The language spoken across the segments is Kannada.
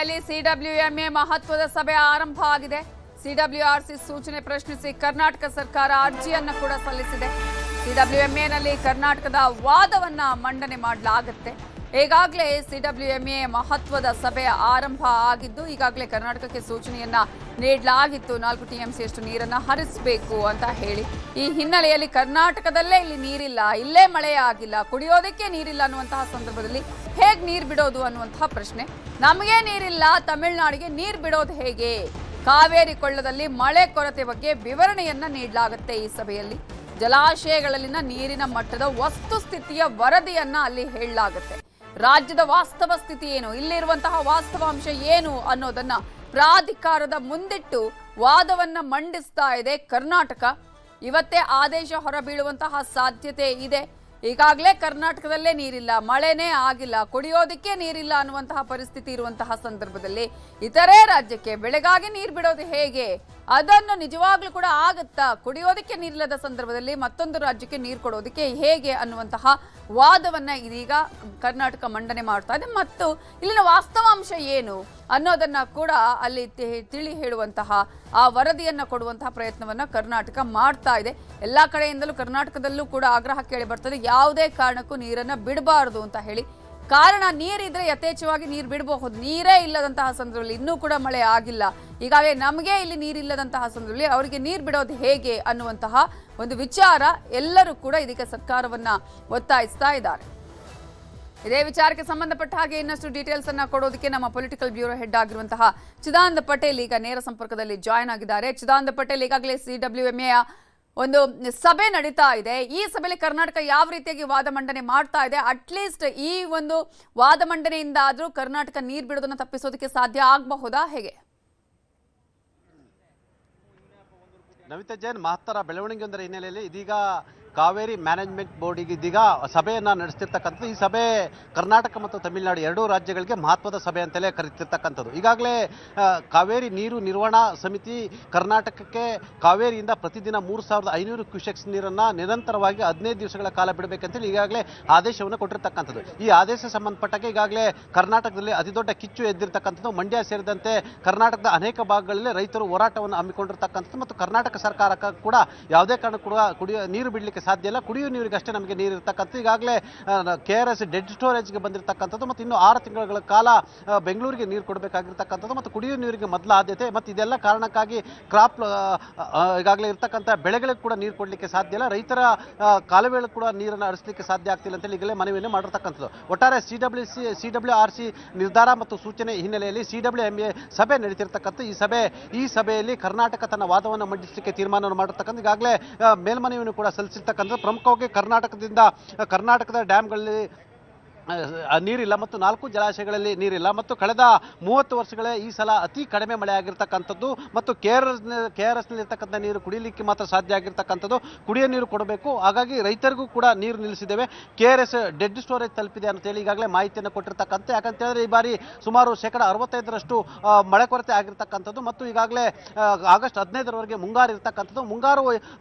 ಹಿನ್ನೆಲೆಯಲ್ಲಿ ಸಿಡಬ್ಲ್ಯೂಎಂಎ ಮಹತ್ವದ ಸಭೆ ಆರಂಭ ಆಗಿದೆ. ಸಿಡಬ್ಲ್ಯೂಆರ್ಸಿ ಸೂಚನೆ ಪ್ರಶ್ನಿಸಿ ಕರ್ನಾಟಕ ಸರ್ಕಾರ ಅರ್ಜಿಯನ್ನು ಕೂಡ ಸಲ್ಲಿಸಿದೆ. ಸಿಡಬ್ಲ್ಯೂಎಂಎನಲ್ಲಿ ಕರ್ನಾಟಕದ ವಾದವನ್ನ ಮಂಡನೆ ಮಾಡಲಾಗುತ್ತೆ. ಈಗಾಗಲೇ ಸಿಡಬ್ಲ್ಯೂಎಂಎ ಮಹತ್ವದ ಸಭೆ ಆರಂಭ ಆಗಿದ್ದು ಈಗಾಗಲೇ ಕರ್ನಾಟಕಕ್ಕೆ ಸೂಚನೆಯನ್ನ ನೀಡಲಾಗಿತ್ತು. 4 ಟಿಎಂಸಿಯಷ್ಟು ನೀರನ್ನು ಹರಿಸಬೇಕು ಅಂತ ಹೇಳಿ. ಈ ಹಿನ್ನೆಲೆಯಲ್ಲಿ ಕರ್ನಾಟಕದಲ್ಲೇ ಇಲ್ಲಿ ನೀರಿಲ್ಲ, ಇಲ್ಲೇ ಮಳೆ ಆಗಿಲ್ಲ, ಕುಡಿಯೋದಕ್ಕೆ ನೀರಿಲ್ಲ ಅನ್ನುವಂತಹ ಸಂದರ್ಭದಲ್ಲಿ ಹೇಗೆ ನೀರು ಬಿಡೋದು ಅನ್ನುವಂತಹ ಪ್ರಶ್ನೆ. ನಮಗೆ ನೀರಿಲ್ಲ, ತಮಿಳುನಾಡಿಗೆ ನೀರು ಬಿಡೋದು ಹೇಗೆ? ಕಾವೇರಿ ಕೊಳ್ಳದಲ್ಲಿ ಮಳೆ ಕೊರತೆ ಬಗ್ಗೆ ವಿವರಣೆಯನ್ನ ನೀಡಲಾಗುತ್ತೆ. ಈ ಸಭೆಯಲ್ಲಿ ಜಲಾಶಯಗಳಲ್ಲಿನ ನೀರಿನ ಮಟ್ಟದ ವಸ್ತುಸ್ಥಿತಿಯ ವರದಿಯನ್ನ ಅಲ್ಲಿ ಹೇಳಲಾಗುತ್ತೆ. ರಾಜ್ಯದ ವಾಸ್ತವ ಸ್ಥಿತಿ ಏನು, ಇಲ್ಲಿರುವಂತಹ ವಾಸ್ತವಾಂಶ ಏನು ಅನ್ನೋದನ್ನ ಪ್ರಾಧಿಕಾರದ ಮುಂದಿಟ್ಟು ವಾದವನ್ನ ಮಂಡಿಸ್ತಾ ಇದೆ ಕರ್ನಾಟಕ. ಇವತ್ತೇ ಆದೇಶ ಹೊರಬೀಳುವಂತಹ ಸಾಧ್ಯತೆ ಇದೆ. ಈಗಾಗಲೇ ಕರ್ನಾಟಕದಲ್ಲೇ ನೀರಿಲ್ಲ, ಮಳೆನೇ ಆಗಿಲ್ಲ, ಕುಡಿಯೋದಕ್ಕೆ ನೀರಿಲ್ಲ ಅನ್ನುವಂತಹ ಪರಿಸ್ಥಿತಿ ಇರುವಂತಹ ಸಂದರ್ಭದಲ್ಲಿ ಇತರೆ ರಾಜ್ಯಕ್ಕೆ ಬೆಳೆಗಾಗಿ ನೀರು ಬಿಡೋದು ಹೇಗೆ? ಅದನ್ನು ನಿಜವಾಗ್ಲೂ ಕೂಡ ಆಗುತ್ತಾ? ಕುಡಿಯೋದಕ್ಕೆ ನೀರಿಲ್ಲದ ಸಂದರ್ಭದಲ್ಲಿ ಮತ್ತೊಂದು ರಾಜ್ಯಕ್ಕೆ ನೀರು ಕೊಡೋದಕ್ಕೆ ಹೇಗೆ ಅನ್ನುವಂತಹ ವಾದವನ್ನ ಇದೀಗ ಕರ್ನಾಟಕ ಮಂಡನೆ ಮಾಡ್ತಾ ಇದೆ. ಮತ್ತು ಇಲ್ಲಿನ ವಾಸ್ತವಾಂಶ ಏನು ಅನ್ನೋದನ್ನ ಕೂಡ ಅಲ್ಲಿ ತಿಳಿ ಹೇಳುವಂತಹ ಆ ವರದಿಯನ್ನ ಕೊಡುವಂತಹ ಪ್ರಯತ್ನವನ್ನ ಕರ್ನಾಟಕ ಮಾಡ್ತಾ ಇದೆ. ಎಲ್ಲಾ ಕಡೆಯಿಂದಲೂ ಕರ್ನಾಟಕದಲ್ಲೂ ಕೂಡ ಆಗ್ರಹ ಕೇಳಿ ಬರ್ತದೆ, ಯಾವುದೇ ಕಾರಣಕ್ಕೂ ನೀರನ್ನ ಬಿಡಬಾರದು ಅಂತ ಹೇಳಿ. ಕಾರಣ ನೀರಿದ್ರೆ ಯಥೇಚ್ಛವಾಗಿ ನೀರು ಬಿಡಬಹುದು. ನೀರೇ ಇಲ್ಲದಂತಹ ಸಂದರ್ಭದಲ್ಲಿ ಇನ್ನೂ ಕೂಡ ಮಳೆ ಆಗಿಲ್ಲ, ಈಗಾಗಲೇ ನಮಗೆ ಇಲ್ಲಿ ನೀರಿಲ್ಲದಂತಹ ಸಂದರ್ಭದಲ್ಲಿ ಅವರಿಗೆ ನೀರು ಬಿಡೋದು ಹೇಗೆ ಅನ್ನುವಂತಹ ಒಂದು ವಿಚಾರ ಎಲ್ಲರೂ ಕೂಡ ಇದಕ್ಕೆ ಸರ್ಕಾರವನ್ನ ಒತ್ತಾಯಿಸ್ತಾ ಇದ್ದಾರೆ. ಇದೇ ವಿಚಾರಕ್ಕೆ ಸಂಬಂಧಪಟ್ಟ ಹಾಗೆ ಇನ್ನಷ್ಟು ಡೀಟೇಲ್ಸ್ ಅನ್ನ ಕೊಡೋದಕ್ಕೆ ನಮ್ಮ ಪೊಲಿಟಿಕಲ್ ಬ್ಯೂರೋ ಹೆಡ್ ಆಗಿರುವಂತಹ ಚಿದಾನಂದ ಪಟೇಲ್ ಈಗ ನೇರ ಸಂಪರ್ಕದಲ್ಲಿ ಜಾಯ್ನ್ ಆಗಿದ್ದಾರೆ. ಚಿದಾನಂದ ಪಟೇಲ್, ಈಗಾಗಲೇ ಸಿಡಬ್ಲ್ಯೂಎಂಎ ಒಂದು ಸಭೆ ನಡೀತಾ ಇದೆ. ಈ ಸಭೆಯಲ್ಲಿ ಕರ್ನಾಟಕ ಯಾವ ರೀತಿಯಾಗಿ ವಾದ ಮಂಡನೆ ಮಾಡ್ತಾ ಇದೆ? ಅಟ್ಲೀಸ್ಟ್ ಈ ಒಂದು ವಾದ ಮಂಡನೆಯಿಂದ ಆದ್ರೂ ಕರ್ನಾಟಕ ನೀರು ಬಿಡೋದನ್ನ ತಪ್ಪಿಸೋದಕ್ಕೆ ಸಾಧ್ಯ ಆಗಬಹುದಾ, ಹೇಗೆ? ನವಿತಾ ಜೈನ್, ಮಹತ್ತರ ಬೆಳವಣಿಗೆಯೊಂದರ ಹಿನ್ನೆಲೆಯಲ್ಲಿ ಇದೀಗ ಕಾವೇರಿ ಮ್ಯಾನೇಜ್ಮೆಂಟ್ ಬೋರ್ಡಿಗೆ ಇದೀಗ ಸಭೆಯನ್ನು ನಡೆಸ್ತಿರ್ತಕ್ಕಂಥದ್ದು. ಈ ಸಭೆ ಕರ್ನಾಟಕ ಮತ್ತು ತಮಿಳುನಾಡು ಎರಡೂ ರಾಜ್ಯಗಳಿಗೆ ಮಹತ್ವದ ಸಭೆ ಅಂತಲೇ ಕರೀತಿರ್ತಕ್ಕಂಥದ್ದು. ಈಗಾಗಲೇ ಕಾವೇರಿ ನೀರು ನಿರ್ವಹಣಾ ಸಮಿತಿ ಕರ್ನಾಟಕಕ್ಕೆ ಕಾವೇರಿಯಿಂದ ಪ್ರತಿದಿನ 3500 ಕ್ಯೂಸೆಕ್ಸ್ ನೀರನ್ನು ನಿರಂತರವಾಗಿ 15 ದಿವಸಗಳ ಕಾಲ ಬಿಡಬೇಕಂತೇಳಿ ಈಗಾಗಲೇ ಆದೇಶವನ್ನು ಕೊಟ್ಟಿರ್ತಕ್ಕಂಥದ್ದು. ಈ ಆದೇಶ ಸಂಬಂಧಪಟ್ಟಾಗ ಈಗಾಗಲೇ ಕರ್ನಾಟಕದಲ್ಲಿ ಅತಿದೊಡ್ಡ ಕಿಚ್ಚು ಎದ್ದಿರ್ತಕ್ಕಂಥದ್ದು. ಮಂಡ್ಯ ಸೇರಿದಂತೆ ಕರ್ನಾಟಕದ ಅನೇಕ ಭಾಗಗಳಲ್ಲಿ ರೈತರು ಹೋರಾಟವನ್ನು ಹಮ್ಮಿಕೊಂಡಿರ್ತಕ್ಕಂಥದ್ದು. ಮತ್ತು ಕರ್ನಾಟಕ ಸರ್ಕಾರಕ್ಕೆ ಕೂಡ ಯಾವುದೇ ಕಾರಣಕ್ಕೂ ಕೂಡ ನೀರು ಬಿಡಲಿಕ್ಕೆ ಸಾಧ್ಯ ಇಲ್ಲ, ಕುಡಿಯುವ ನೀರಿಗೆ ಅಷ್ಟೇ ನಮಗೆ ನೀರು ಇರ್ತಕ್ಕಂಥದ್ದು. ಈಗಾಗಲೇ KRS ಡೆಡ್ ಸ್ಟೋರೇಜ್ಗೆ ಬಂದಿರತಕ್ಕಂಥದ್ದು ಮತ್ತು ಇನ್ನು 6 ತಿಂಗಳ ಕಾಲ ಬೆಂಗಳೂರಿಗೆ ನೀರು ಕೊಡಬೇಕಾಗಿರ್ತಕ್ಕಂಥದ್ದು ಮತ್ತು ಕುಡಿಯುವ ನೀರಿಗೆ ಮೊದಲ ಆದ್ಯತೆ. ಮತ್ತು ಇದೆಲ್ಲ ಕಾರಣಕ್ಕಾಗಿ ಕ್ರಾಪ್ ಈಗಾಗಲೇ ಇರ್ತಕ್ಕಂಥ ಬೆಳೆಗಳಿಗೆ ಕೂಡ ನೀರು ಕೊಡಲಿಕ್ಕೆ ಸಾಧ್ಯ ಇಲ್ಲ, ರೈತರ ಕಾಲುವೆಗಳಿಗೆ ಕೂಡ ನೀರನ್ನು ಹರಿಸಲಿಕ್ಕೆ ಸಾಧ್ಯ ಆಗ್ತಿಲ್ಲ ಅಂತೇಳಿ ಈಗಲೇ ಮನವಿಯನ್ನು ಮಾಡಿರ್ತಕ್ಕಂಥದ್ದು. ಒಟ್ಟಾರೆ CWRC ನಿರ್ಧಾರ ಮತ್ತು ಸೂಚನೆ ಹಿನ್ನೆಲೆಯಲ್ಲಿ CWMA ಸಭೆ ನಡೀತಿರ್ತಕ್ಕಂಥ ಈ ಸಭೆಯಲ್ಲಿ ಕರ್ನಾಟಕ ತನ್ನ ವಾದವನ್ನು ಮಂಡಿಸಲಿಕ್ಕೆ ತೀರ್ಮಾನವನ್ನು ಮಾಡಿರ್ತಕ್ಕಂಥ ಈಗಾಗಲೇ ಮೇಲ್ಮನವಿಯನ್ನು ಕೂಡ ಸಲ್ಲಿಸಿರ್ತಕ್ಕಂಥ. ಪ್ರಮುಖವಾಗಿ ಕರ್ನಾಟಕದ ಡ್ಯಾಮ್ಗಳಲ್ಲಿ ನೀರಿಲ್ಲ ಮತ್ತು 4 ಜಲಾಶಯಗಳಲ್ಲಿ ನೀರಿಲ್ಲ ಮತ್ತು ಕಳೆದ 30 ವರ್ಷಗಳೇ ಈ ಸಲ ಅತಿ ಕಡಿಮೆ ಮಳೆ ಆಗಿರ್ತಕ್ಕಂಥದ್ದು. ಮತ್ತು KRSನಲ್ಲಿರ್ತಕ್ಕಂಥ ನೀರು ಕುಡಿಯಲಿಕ್ಕೆ ಮಾತ್ರ ಸಾಧ್ಯ ಆಗಿರ್ತಕ್ಕಂಥದ್ದು. ಕುಡಿಯೋ ನೀರು ಕೊಡಬೇಕು, ಹಾಗಾಗಿ ರೈತರಿಗೂ ಕೂಡ ನೀರು ನಿಲ್ಲಿಸಿದ್ದೇವೆ. KRS ಡೆಡ್ ಸ್ಟೋರೇಜ್ ತಲುಪಿದೆ ಅಂತೇಳಿ ಈಗಾಗಲೇ ಮಾಹಿತಿಯನ್ನು ಕೊಟ್ಟಿರ್ತಕ್ಕಂಥ. ಯಾಕಂತ ಹೇಳಿದ್ರೆ ಈ ಬಾರಿ ಸುಮಾರು 65% ಮಳೆ ಕೊರತೆ ಆಗಿರ್ತಕ್ಕಂಥದ್ದು ಮತ್ತು ಈಗಾಗಲೇ ಆಗಸ್ಟ್ 15ರವರೆಗೆ ಮುಂಗಾರು ಇರ್ತಕ್ಕಂಥದ್ದು. ಮುಂಗಾರು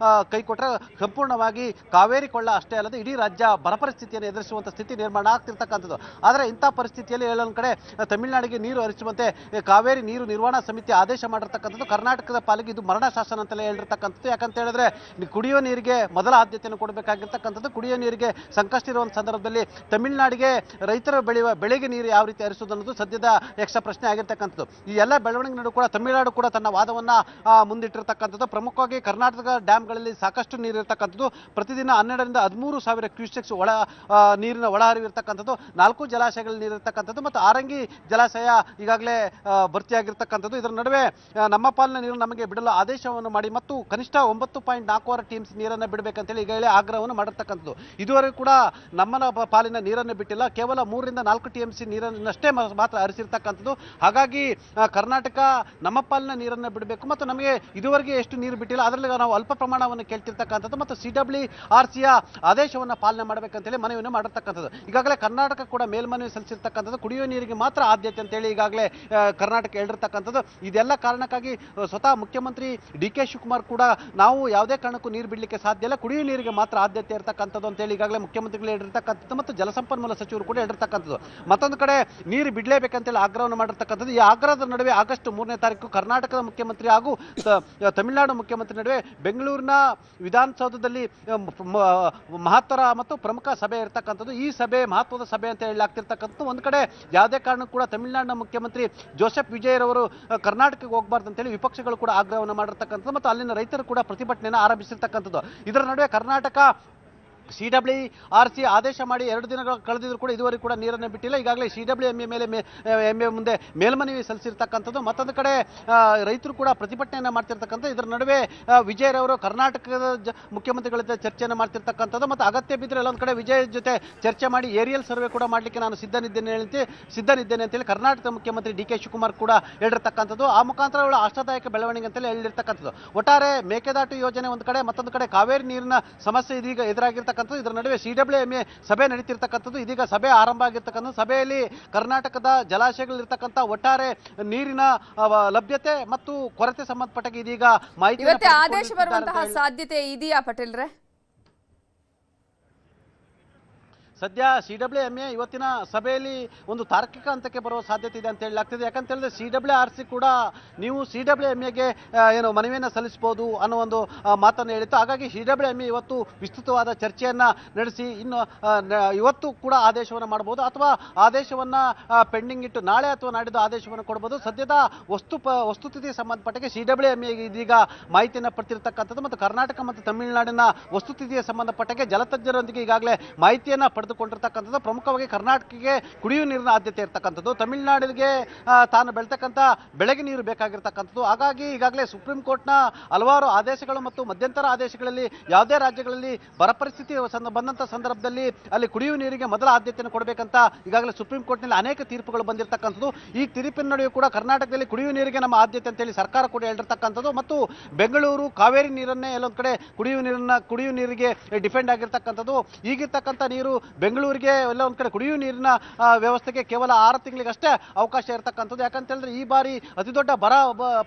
ಕೈ ಕೊಟ್ಟರೆ ಸಂಪೂರ್ಣವಾಗಿ ಕಾವೇರಿ ಕೊಳ್ಳ ಅಷ್ಟೇ ಅಲ್ಲದೆ ಇಡೀ ರಾಜ್ಯ ಬರ ಪರಿಸ್ಥಿತಿಯನ್ನು ಎದುರಿಸುವಂಥ ಸ್ಥಿತಿ ನಿರ್ಮಾಣ ಆಗ್ತಿರ್ತಕ್ಕಂಥದ್ದು. ಆದರೆ ಇಂಥ ಪರಿಸ್ಥಿತಿಯಲ್ಲಿ ಎಲ್ಲೊಂದು ಕಡೆ ತಮಿಳುನಾಡಿಗೆ ನೀರು ಹರಿಸುವಂತೆ ಕಾವೇರಿ ನೀರು ನಿರ್ವಹಣಾ ಸಮಿತಿ ಆದೇಶ ಮಾಡಿರ್ತಕ್ಕಂಥದ್ದು. ಕರ್ನಾಟಕದ ಪಾಲಿಗೆ ಇದು ಮರಣ ಶಾಸನ ಅಂತಲೇ ಹೇಳಿರ್ತಕ್ಕಂಥದ್ದು. ಯಾಕಂತ ಹೇಳಿದ್ರೆ ಕುಡಿಯುವ ನೀರಿಗೆ ಮೊದಲ ಆದ್ಯತೆಯನ್ನು ಕೊಡಬೇಕಾಗಿರ್ತಕ್ಕಂಥದ್ದು. ಕುಡಿಯುವ ನೀರಿಗೆ ಸಂಕಷ್ಟ ಇರುವಂಥ ಸಂದರ್ಭದಲ್ಲಿ ತಮಿಳುನಾಡಿಗೆ ರೈತರು ಬೆಳೆಯುವ ಬೆಳೆಗೆ ನೀರು ಯಾವ ರೀತಿ ಹರಿಸುವುದು ಅನ್ನೋದು ಸದ್ಯದ ಯಕ್ಷ ಪ್ರಶ್ನೆ ಆಗಿರ್ತಕ್ಕಂಥದ್ದು. ಈ ಎಲ್ಲ ಬೆಳವಣಿಗೆ ನಡುವೆ ಕೂಡ ತಮಿಳುನಾಡು ಕೂಡ ತನ್ನ ವಾದವನ್ನು ಮುಂದಿಟ್ಟಿರ್ತಕ್ಕಂಥದ್ದು. ಪ್ರಮುಖವಾಗಿ ಕರ್ನಾಟಕದ ಡ್ಯಾಮ್ಗಳಲ್ಲಿ ಸಾಕಷ್ಟು ನೀರು ಇರತಕ್ಕಂಥದ್ದು. ಪ್ರತಿದಿನ 12ರಿಂದ 13,000 ಕ್ಯೂಸೆಕ್ಸ್ ನೀರಿನ ಒಳಹರಿವು ಇರ್ತಕ್ಕಂಥದ್ದು. 4 ಜಲಾಶಯಗಳಲ್ಲಿ ನೀರಿರ್ತಕ್ಕಂಥದ್ದು ಮತ್ತು ಆರಂಗಿ ಜಲಾಶಯ ಈಗಾಗಲೇ ಭರ್ತಿಯಾಗಿರ್ತಕ್ಕಂಥದ್ದು. ಇದರ ನಡುವೆ ನಮ್ಮ ಪಾಲಿನ ನೀರು ನಮಗೆ ಬಿಡಲು ಆದೇಶವನ್ನು ಮಾಡಿ ಮತ್ತು ಕನಿಷ್ಠ 9.46 TMC ನೀರನ್ನು ಬಿಡಬೇಕಂತೇಳಿ ಈಗಾಗಲೇ ಆಗ್ರಹವನ್ನು ಮಾಡಿರ್ತಕ್ಕಂಥದ್ದು. ಇದುವರೆಗೂ ಕೂಡ ನಮ್ಮ ಪಾಲಿನ ನೀರನ್ನು ಬಿಟ್ಟಿಲ್ಲ, ಕೇವಲ 3ರಿಂದ 4 TMC ನೀರನ್ನಷ್ಟೇ ಮಾತ್ರ ಹರಿಸಿರ್ತಕ್ಕಂಥದ್ದು. ಹಾಗಾಗಿ ಕರ್ನಾಟಕ ನಮ್ಮ ಪಾಲಿನ ನೀರನ್ನು ಬಿಡಬೇಕು ಮತ್ತು ನಮಗೆ ಇದುವರೆಗೆ ಎಷ್ಟು ನೀರು ಬಿಟ್ಟಿಲ್ಲ ಅದರಲ್ಲಿ ನಾವು ಅಲ್ಪ ಪ್ರಮಾಣವನ್ನು ಕೇಳ್ತಿರ್ತಕ್ಕಂಥದ್ದು ಮತ್ತು CWRCಯ ಆದೇಶವನ್ನು ಪಾಲನೆ ಮಾಡಬೇಕಂತೇಳಿ ಮನವಿಯನ್ನು ಮಾಡಿರ್ತಕ್ಕಂಥದ್ದು. ಈಗಾಗಲೇ ಕರ್ನಾಟಕ ಕೂಡ ಮೇಲ್ಮನವಿ ಸಲ್ಲಿಸಿರ್ತಕ್ಕಂಥದ್ದು ಕುಡಿಯುವ ನೀರಿಗೆ ಮಾತ್ರ ಆದ್ಯತೆ ಅಂತೇಳಿ ಈಗಾಗಲೇ ಕರ್ನಾಟಕ ಹೇಳಿರ್ತಕ್ಕಂಥದ್ದು. ಇದೆಲ್ಲ ಕಾರಣಕ್ಕಾಗಿ ಸ್ವತಃ ಮುಖ್ಯಮಂತ್ರಿ DK ಶಿವಕುಮಾರ್ ಕೂಡ ನಾವು ಯಾವುದೇ ಕಾರಣಕ್ಕೂ ನೀರು ಬಿಡಲಿಕ್ಕೆ ಸಾಧ್ಯ ಇಲ್ಲ, ಕುಡಿಯುವ ನೀರಿಗೆ ಮಾತ್ರ ಆದ್ಯತೆ ಇರತಕ್ಕಂಥದ್ದು ಅಂತೇಳಿ ಈಗಾಗಲೇ ಮುಖ್ಯಮಂತ್ರಿಗಳು ಹೇಳಿರ್ತಕ್ಕಂಥದ್ದು ಮತ್ತು ಜಲಸಂಪನ್ಮೂಲ ಸಚಿವರು ಕೂಡ ಹೇಳಿರ್ತಕ್ಕಂಥದ್ದು. ಮತ್ತೊಂದು ಕಡೆ ನೀರು ಬಿಡಲೇಬೇಕಂತೇಳಿ ಆಗ್ರಹವನ್ನು ಮಾಡಿರ್ತಕ್ಕಂಥದ್ದು. ಈ ಆಗ್ರಹದ ನಡುವೆ ಆಗಸ್ಟ್ 3ನೇ ತಾರೀಕು ಕರ್ನಾಟಕದ ಮುಖ್ಯಮಂತ್ರಿ ಹಾಗೂ ತಮಿಳುನಾಡು ಮುಖ್ಯಮಂತ್ರಿ ನಡುವೆ ಬೆಂಗಳೂರಿನ ವಿಧಾನಸೌಧದಲ್ಲಿ ಮಹತ್ತರ ಮತ್ತು ಪ್ರಮುಖ ಸಭೆ ಇರತಕ್ಕಂಥದ್ದು. ಈ ಸಭೆ ಮಹತ್ವದ ಸಭೆ ಅಂತ ಹೇಳಲಾಗ್ತಿರ್ತಕ್ಕಂಥದ್ದು. ಒಂದು ಕಡೆ ಯಾವುದೇ ಕಾರಣಕ್ಕೂ ಕೂಡ ತಮಿಳುನಾಡಿನ ಮುಖ್ಯಮಂತ್ರಿ ಜೋಸೆಫ್ ವಿಜಯ್ ರವರು ಕರ್ನಾಟಕಕ್ಕೆ ಹೋಗಬಾರ್ದು ಅಂತೇಳಿ ವಿಪಕ್ಷಗಳು ಕೂಡ ಆಗ್ರಹವನ್ನು ಮಾಡಿರ್ತಕ್ಕಂಥದ್ದು ಮತ್ತು ಅಲ್ಲಿನ ರೈತರು ಕೂಡ ಪ್ರತಿಭಟನೆಯನ್ನು ಆರಂಭಿಸಿರ್ತಕ್ಕಂಥದ್ದು. ಇದರ ನಡುವೆ ಕರ್ನಾಟಕ CWRC ಆದೇಶ ಮಾಡಿ 2 ದಿನಗಳು ಕಳೆದಿದ್ರು ಕೂಡ ಇದುವರೆಗೂ ಕೂಡ ನೀರನ್ನು ಬಿಟ್ಟಿಲ್ಲ. ಈಗಾಗಲೇ CWMA ಮೇಲೆ ಮುಂದೆ ಮೇಲ್ಮನವಿ ಸಲ್ಲಿಸಿರ್ತಕ್ಕಂಥದ್ದು. ಮತ್ತೊಂದು ಕಡೆ ರೈತರು ಕೂಡ ಪ್ರತಿಭಟನೆಯನ್ನು ಮಾಡ್ತಿರ್ತಕ್ಕಂಥ. ಇದರ ನಡುವೆ ವಿಜಯ್ ರವರು ಕರ್ನಾಟಕದ ಮುಖ್ಯಮಂತ್ರಿಗಳ ಜೊತೆ ಚರ್ಚೆಯನ್ನು ಮಾಡ್ತಿರ್ತಕ್ಕಂಥದ್ದು ಮತ್ತು ಅಗತ್ಯ ಬಿದ್ದರೆ ಎಲ್ಲೊಂದು ಕಡೆ ವಿಜಯ್ ಜೊತೆ ಚರ್ಚೆ ಮಾಡಿ ಏರಿಯಲ್ ಸರ್ವೆ ಕೂಡ ಮಾಡಲಿಕ್ಕೆ ನಾನು ಸಿದ್ಧನಿದ್ದೇನೆ ಅಂತೇಳಿ ಕರ್ನಾಟಕದ ಮುಖ್ಯಮಂತ್ರಿ DK ಶಿವಕುಮಾರ್ ಕೂಡ ಹೇಳಿರ್ತಕ್ಕಂಥದ್ದು. ಆ ಮುಖಾಂತರ ಆಶಾದಾಯಕ ಬೆಳವಣಿಗೆ ಅಂತೇಳಿ ಹೇಳಿರ್ತಕ್ಕಂಥದ್ದು. ಒಟ್ಟಾರೆ ಮೇಕೆದಾಟು ಯೋಜನೆ ಒಂದು ಕಡೆ, ಮತ್ತೊಂದು ಕಡೆ ಕಾವೇರಿ ನೀರಿನ ಸಮಸ್ಯೆ ಇದೀಗ ಎದುರಾಗಿರ್ತಕ್ಕಂಥದ್ದು. ಇದರ ನಡುವೆ CWMA ಸಭೆ ನಡೀತಿರ್ತಕ್ಕಂಥದ್ದು. ಇದೀಗ ಸಭೆ ಆರಂಭ ಆಗಿರ್ತಕ್ಕಂಥದ್ದು. ಸಭೆಯಲ್ಲಿ ಕರ್ನಾಟಕದ ಜಲಾಶಯಗಳಿರ್ತಕ್ಕಂಥ ಒಟ್ಟಾರೆ ನೀರಿನ ಲಭ್ಯತೆ ಮತ್ತು ಕೊರತೆ ಸಂಬಂಧಪಟ್ಟ ಇದೀಗ ಮಾಹಿತಿ ಇವತ್ತೇ ಆದೇಶ ಬರುವಂತಹ ಸಾಧ್ಯತೆ ಇದೆಯಾ ಪಟೇಲ್ರೆ? ಸದ್ಯ CWMA ಇವತ್ತಿನ ಸಭೆಯಲ್ಲಿ ಒಂದು ತಾರ್ಕಿಕ ಹಂತಕ್ಕೆ ಬರುವ ಸಾಧ್ಯತೆ ಇದೆ ಅಂತ ಹೇಳಲಾಗ್ತಿದೆ. ಯಾಕಂತ ಹೇಳಿದ್ರೆ CWRC ಕೂಡ ನೀವು CWMAಗೆ ಏನು ಮನವಿಯನ್ನು ಸಲ್ಲಿಸಬಹುದು ಅನ್ನೋ ಒಂದು ಮಾತನ್ನು ಹೇಳಿತ್ತು. ಹಾಗಾಗಿ CWMA ಇವತ್ತು ವಿಸ್ತೃತವಾದ ಚರ್ಚೆಯನ್ನ ನಡೆಸಿ ಇನ್ನು ಇವತ್ತು ಕೂಡ ಆದೇಶವನ್ನು ಮಾಡಬಹುದು ಅಥವಾ ಆದೇಶವನ್ನ ಪೆಂಡಿಂಗ್ ಇಟ್ಟು ನಾಳೆ ಅಥವಾ ನಾಡಿದ್ದು ಆದೇಶವನ್ನು ಕೊಡಬಹುದು. ಸದ್ಯದ ವಸ್ತುಸ್ಥಿತಿಗೆ ಸಂಬಂಧಪಟ್ಟ CWMA ಇದೀಗ ಮಾಹಿತಿಯನ್ನು ಪಡೆದಿರ್ತಕ್ಕಂಥದ್ದು ಮತ್ತು ಕರ್ನಾಟಕ ಮತ್ತು ತಮಿಳುನಾಡಿನ ವಸ್ತುಸ್ಥಿತಿಗೆ ಸಂಬಂಧಪಟ್ಟ ಜಲತಜ್ಞರೊಂದಿಗೆ ಈಗಾಗಲೇ ಮಾಹಿತಿಯನ್ನು ಪಡೆದುಕೊಂಡಿರ್ತಕ್ಕಂಥದ್ದು. ಪ್ರಮುಖವಾಗಿ ಕರ್ನಾಟಕಕ್ಕೆ ಕುಡಿಯುವ ನೀರಿನ ಆದ್ಯತೆ ಇರ್ತಕ್ಕಂಥದ್ದು, ತಮಿಳುನಾಡಿಗೆ ತಾನು ಬೆಳೆತಕ್ಕಂಥ ಬೆಳೆಗೆ ನೀರು ಬೇಕಾಗಿರ್ತಕ್ಕಂಥದ್ದು. ಹಾಗಾಗಿ ಈಗಾಗಲೇ ಸುಪ್ರೀಂ ಕೋರ್ಟ್ನ ಹಲವಾರು ಆದೇಶಗಳು ಮತ್ತು ಮಧ್ಯಂತರ ಆದೇಶಗಳಲ್ಲಿ ಯಾವುದೇ ರಾಜ್ಯಗಳಲ್ಲಿ ಬರ ಪರಿಸ್ಥಿತಿ ಬಂದಂಥ ಸಂದರ್ಭದಲ್ಲಿ ಅಲ್ಲಿ ಕುಡಿಯುವ ನೀರಿಗೆ ಮೊದಲ ಆದ್ಯತೆಯನ್ನು ಕೊಡಬೇಕಂತ ಈಗಾಗಲೇ ಸುಪ್ರೀಂ ಕೋರ್ಟ್ನಲ್ಲಿ ಅನೇಕ ತೀರ್ಪುಗಳು ಬಂದಿರತಕ್ಕಂಥದ್ದು. ಈ ತೀರ್ಪಿನ ನಡುವೆ ಕೂಡ ಕರ್ನಾಟಕದಲ್ಲಿ ಕುಡಿಯುವ ನೀರಿಗೆ ನಮ್ಮ ಆದ್ಯತೆ ಅಂತೇಳಿ ಸರ್ಕಾರ ಕೂಡ ಹೇಳಿರ್ತಕ್ಕಂಥದ್ದು ಮತ್ತು ಬೆಂಗಳೂರು ಕಾವೇರಿ ನೀರನ್ನೇ ಎಲ್ಲೊಂದು ಕಡೆ ಕುಡಿಯುವ ನೀರಿಗೆ ಡಿಫೆಂಡ್ ಆಗಿರ್ತಕ್ಕಂಥದ್ದು. ಈಗಿರ್ತಕ್ಕಂಥ ನೀರು ಬೆಂಗಳೂರಿಗೆ ಎಲ್ಲ ಒಂದು ಕಡೆ ಕುಡಿಯುವ ನೀರಿನ ವ್ಯವಸ್ಥೆಗೆ ಕೇವಲ 6 ತಿಂಗಳಿಗಷ್ಟೇ ಅವಕಾಶ ಇರತಕ್ಕಂಥದ್ದು. ಯಾಕಂತ ಹೇಳಿದ್ರೆ ಈ ಬಾರಿ ಅತಿ ದೊಡ್ಡ ಬರ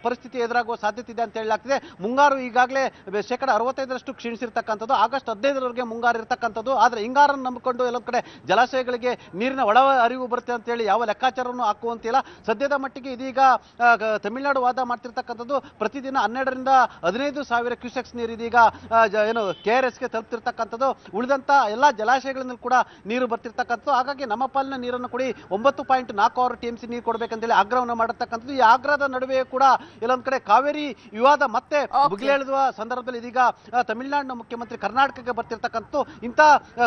ಪರಿಸ್ಥಿತಿ ಎದುರಾಗುವ ಸಾಧ್ಯತೆ ಇದೆ ಅಂತ ಹೇಳಲಾಗ್ತಿದೆ. ಮುಂಗಾರು ಈಗಾಗಲೇ 65% ಕ್ಷೀಣಿಸಿರ್ತಕ್ಕಂಥದ್ದು. ಆಗಸ್ಟ್ 15ರವರೆಗೆ ಮುಂಗಾರು ಇರತಕ್ಕಂಥದ್ದು. ಆದರೆ ಹಿಂಗಾರನ್ನು ನಂಬಿಕೊಂಡು ಎಲ್ಲೊಂದು ಕಡೆ ಜಲಾಶಯಗಳಿಗೆ ನೀರಿನ ಒಳ ಅರಿವು ಬರುತ್ತೆ ಅಂತೇಳಿ ಯಾವ ಲೆಕ್ಕಾಚಾರವನ್ನು ಹಾಕುವಂತಿಲ್ಲ. ಸದ್ಯದ ಮಟ್ಟಿಗೆ ಇದೀಗ ತಮಿಳುನಾಡು ವಾದ ಮಾಡ್ತಿರ್ತಕ್ಕಂಥದ್ದು ಪ್ರತಿದಿನ 12ರಿಂದ 15 ಸಾವಿರ ಕ್ಯೂಸೆಕ್ಸ್ ನೀರು ಇದೀಗ ಏನು KRSಗೆ ತಲುಪ್ತಿರ್ತಕ್ಕಂಥದ್ದು. ಉಳಿದಂತ ಎಲ್ಲ ಜಲಾಶಯಗಳಿಂದ ಕೂಡ ನೀರು ಬರ್ತಿರ್ತಕ್ಕಂಥದ್ದು. ಹಾಗಾಗಿ ನಮ್ಮ ಪಾಲಿನ ನೀರನ್ನು ಕೊಡಿ, 9.46 TMC ನೀರು ಕೊಡಬೇಕಂತೇಳಿ ಆಗ್ರಹವನ್ನು ಮಾಡಿರ್ತಕ್ಕಂಥದ್ದು. ಈ ಆಗ್ರಹದ ನಡುವೆ ಕೂಡ ಎಲ್ಲೊಂದ್ ಕಡೆ ಕಾವೇರಿ ವಿವಾದ ಮತ್ತೆ ಬುಗಿಲೇಳುವ ಸಂದರ್ಭದಲ್ಲಿ ಇದೀಗ ತಮಿಳುನಾಡಿನ ಮುಖ್ಯಮಂತ್ರಿ ಕರ್ನಾಟಕಕ್ಕೆ ಬರ್ತಿರ್ತಕ್ಕಂಥದ್ದು. ಇಂಥ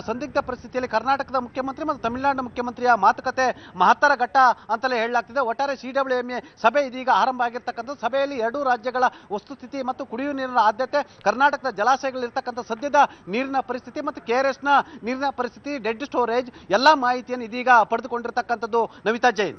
ಸಂದಿಗ್ಧ ಪರಿಸ್ಥಿತಿಯಲ್ಲಿ ಕರ್ನಾಟಕದ ಮುಖ್ಯಮಂತ್ರಿ ಮತ್ತು ತಮಿಳುನಾಡಿನ ಮುಖ್ಯಮಂತ್ರಿಯ ಮಾತುಕತೆ ಮಹತ್ತರ ಘಟ್ಟ ಅಂತಲೇ ಹೇಳಲಾಗ್ತಿದೆ. ಒಟ್ಟಾರೆ CWMA ಸಭೆ ಇದೀಗ ಆರಂಭ ಆಗಿರ್ತಕ್ಕಂಥದ್ದು. ಸಭೆಯಲ್ಲಿ 2 ರಾಜ್ಯಗಳ ವಸ್ತುಸ್ಥಿತಿ ಮತ್ತು ಕುಡಿಯುವ ನೀರಿನ ಆದ್ಯತೆ, ಕರ್ನಾಟಕದ ಜಲಾಶಯಗಳಿರ್ತಕ್ಕಂಥ ಸದ್ಯದ ನೀರಿನ ಪರಿಸ್ಥಿತಿ ಮತ್ತು KRSನ ನೀರಿನ ಪರಿಸ್ಥಿತಿ, ಡೆಡ್ ಸ್ಟೋರೇಜ್ ಎಲ್ಲ ಮಾಹಿತಿಯನ್ನು ಇದೀಗ ಪಡೆದುಕೊಂಡಿರ್ತಕ್ಕಂಥದ್ದು. ನವಿತಾ ಜೈನ್.